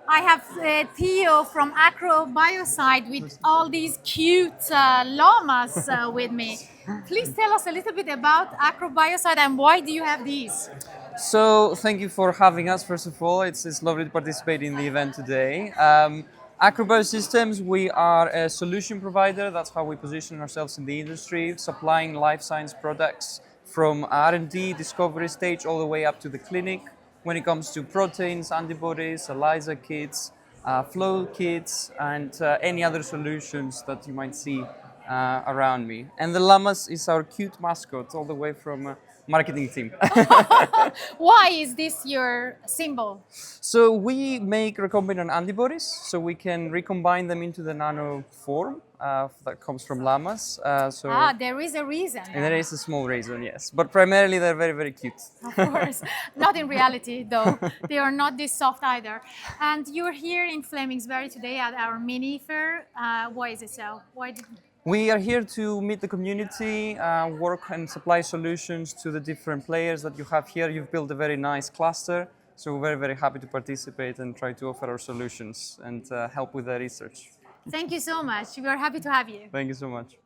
I have Theo from ACROBiosystems with all these cute llamas with me. Please tell us a little bit about ACROBiosystems and why do you have these? So thank you for having us. First of all, it's lovely to participate in the event today. ACROBiosystems, we are a solution provider. That's how we position ourselves in the industry, supplying life science products from R&D discovery stage all the way up to the clinic. When it comes to proteins, antibodies, ELISA kits, flow kits, and any other solutions that you might see around me. And the llamas is our cute mascot, all the way from marketing team. Why is this your symbol? So we make recombinant antibodies, so we can recombine them into the nano form that comes from llamas. There is a reason. And there is a small reason, yes, but primarily they're very, very cute. Of course, not in reality though. They are not this soft either. And you're here in Flemingsberg today at our mini fair. Why is it so? Why did We are here to meet the community, work and supply solutions to the different players that you have here. You've built a very nice cluster, so we're very, very happy to participate and try to offer our solutions and help with the research. Thank you so much. We are happy to have you. Thank you so much.